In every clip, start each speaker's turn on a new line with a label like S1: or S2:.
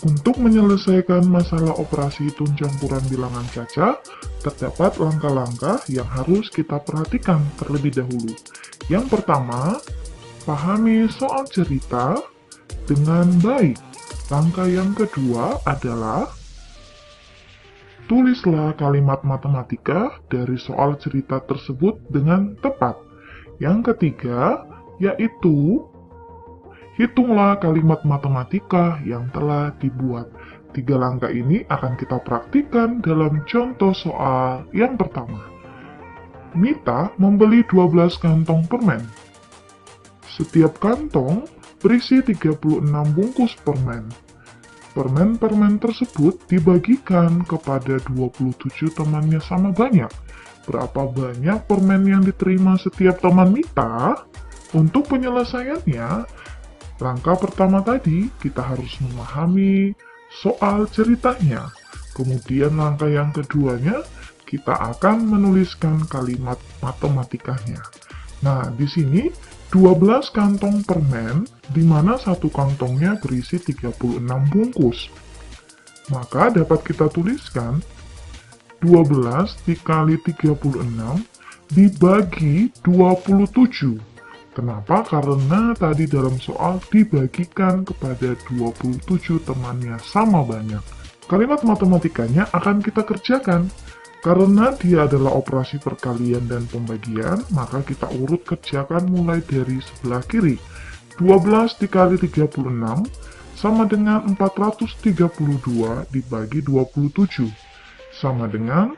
S1: Untuk menyelesaikan masalah operasi hitung campuran bilangan caca, terdapat langkah-langkah yang harus kita perhatikan terlebih dahulu. Yang pertama, pahami soal cerita dengan baik. Langkah yang kedua adalah tulislah kalimat matematika dari soal cerita tersebut dengan tepat. Yang ketiga, yaitu hitunglah kalimat matematika yang telah dibuat. Tiga langkah ini akan kita praktikkan dalam contoh soal yang pertama. Mita membeli 12 kantong permen. Setiap kantong berisi 36 bungkus permen. Permen-permen tersebut dibagikan kepada 27 temannya sama banyak. Berapa banyak permen yang diterima setiap teman Mita? Untuk penyelesaiannya, langkah pertama tadi, kita harus memahami soal ceritanya. Kemudian langkah yang keduanya, kita akan menuliskan kalimat matematikanya. Nah, di sini 12 kantong permen, di mana satu kantongnya berisi 36 bungkus. Maka dapat kita tuliskan 12 dikali 36 dibagi 27. Kenapa? Karena tadi dalam soal dibagikan kepada 27 temannya sama banyak. Kalimat matematikanya akan kita kerjakan. Karena dia adalah operasi perkalian dan pembagian, maka kita urut kerjakan mulai dari sebelah kiri. 12 dikali 36 sama dengan 432 dibagi 27, sama dengan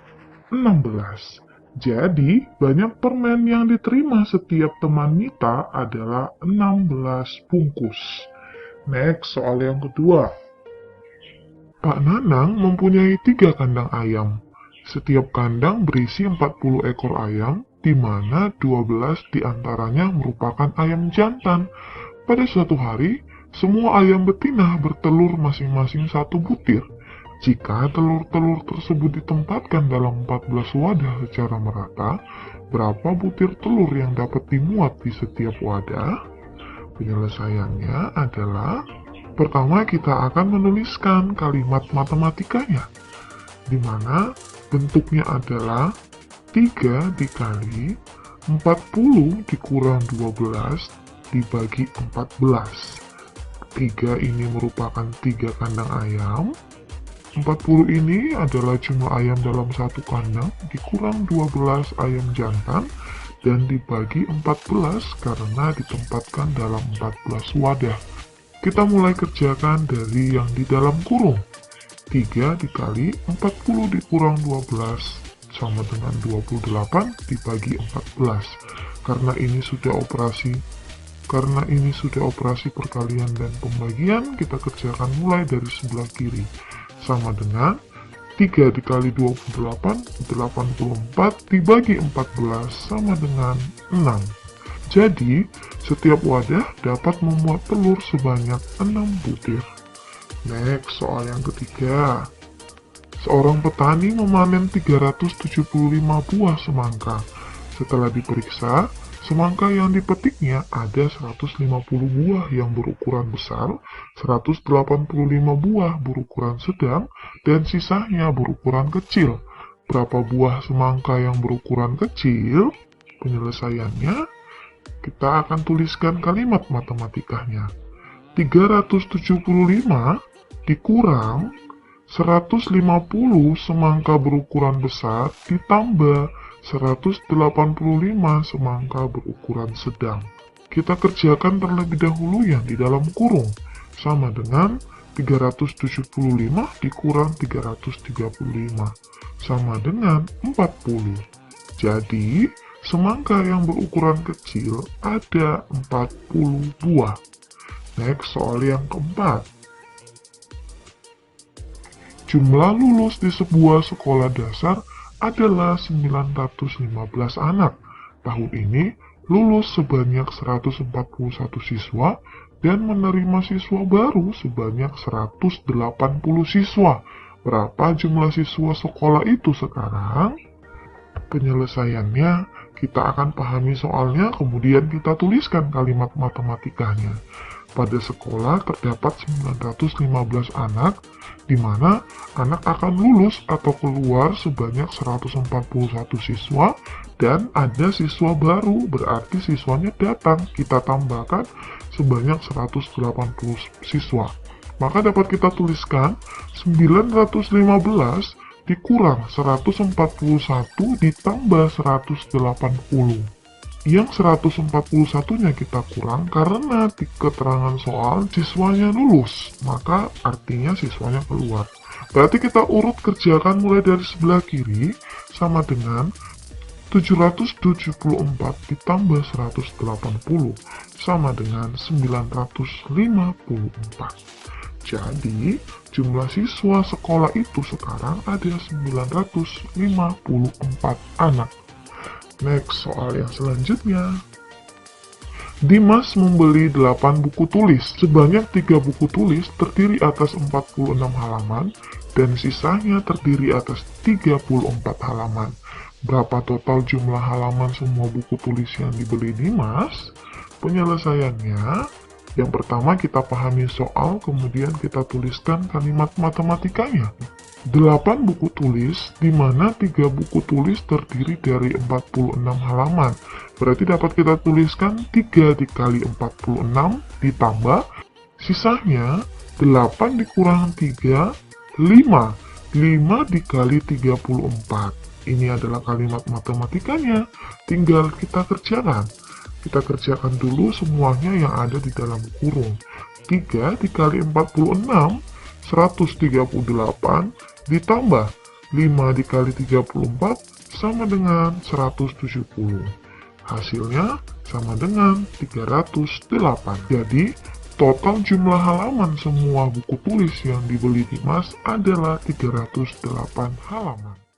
S1: 16. Jadi, banyak permen yang diterima setiap teman Mita adalah 16 bungkus. Next, soal yang kedua. Pak Nanang mempunyai 3 kandang ayam. Setiap kandang berisi 40 ekor ayam, di mana 12 diantaranya merupakan ayam jantan. Pada suatu hari, semua ayam betina bertelur masing-masing 1 butir. Jika telur-telur tersebut ditempatkan dalam 14 wadah secara merata, berapa butir telur yang dapat dimuat di setiap wadah? Penyelesaiannya adalah, pertama kita akan menuliskan kalimat matematikanya, di mana bentuknya adalah 3 dikali 40 dikurang 12 dibagi 14. 3 ini merupakan 3 kandang ayam. 40 ini adalah jumlah ayam dalam satu kandang dikurang 12 ayam jantan dan dibagi 14 karena ditempatkan dalam 14 wadah. Kita mulai kerjakan dari yang di dalam kurung. 3 dikali 40 dikurang 12 sama dengan 28 dibagi 14. Karena ini sudah operasi perkalian dan pembagian, kita kerjakan mulai dari sebelah kiri. Sama dengan 3 dikali 28, 84 dibagi 14 sama dengan 6. Jadi, setiap wadah dapat memuat telur sebanyak 6 butir. Next, soal yang ketiga. Seorang petani memanen 375 buah semangka. Setelah diperiksa, semangka yang dipetiknya ada 150 buah yang berukuran besar, 185 buah berukuran sedang, dan sisanya berukuran kecil. Berapa buah semangka yang berukuran kecil? Penyelesaiannya, kita akan tuliskan kalimat matematikanya. 375 dikurang 150 semangka berukuran besar ditambah 185 semangka berukuran sedang. Kita kerjakan terlebih dahulu yang di dalam kurung, sama dengan 375 dikurang 335, sama dengan 40. Jadi, semangka yang berukuran kecil ada 40 buah. Next, soal yang keempat. Jumlah lulus di sebuah sekolah dasar adalah 915 anak. Tahun ini lulus sebanyak 141 siswa dan menerima siswa baru sebanyak 180 siswa. Berapa jumlah siswa sekolah itu sekarang? Penyelesaiannya, kita akan pahami soalnya, kemudian kita tuliskan kalimat matematikanya. Pada sekolah terdapat 915 anak, di mana anak akan lulus atau keluar sebanyak 141 siswa, dan ada siswa baru, berarti siswanya datang, kita tambahkan sebanyak 180 siswa. Maka dapat kita tuliskan 915 dikurang 141 ditambah 180. Yang 141-nya kita kurang karena di keterangan soal siswanya lulus, maka artinya siswanya keluar. Berarti kita urut kerjakan mulai dari sebelah kiri, sama dengan 774 ditambah 180 sama dengan 954. Jadi, jumlah siswa sekolah itu sekarang ada 954 anak. Next, soal yang selanjutnya. Dimas membeli 8 buku tulis. Sebanyak 3 buku tulis terdiri atas 46 halaman, dan sisanya terdiri atas 34 halaman. Berapa total jumlah halaman semua buku tulis yang dibeli Dimas? Penyelesaiannya, yang pertama kita pahami soal, kemudian kita tuliskan kalimat matematikanya. 8 buku tulis, di mana 3 buku tulis terdiri dari 46 halaman. Berarti dapat kita tuliskan 3 dikali 46 ditambah, sisanya 8 dikurang 3, 5. 5 dikali 34. Ini adalah kalimat matematikanya. Tinggal kita kerjakan. Kita kerjakan dulu semuanya yang ada di dalam kurung. 3 dikali 46, 138, ditambah 5 dikali 34 sama dengan 170. Hasilnya sama dengan 308. Jadi, total jumlah halaman semua buku tulis yang dibeli Dimas adalah 308 halaman.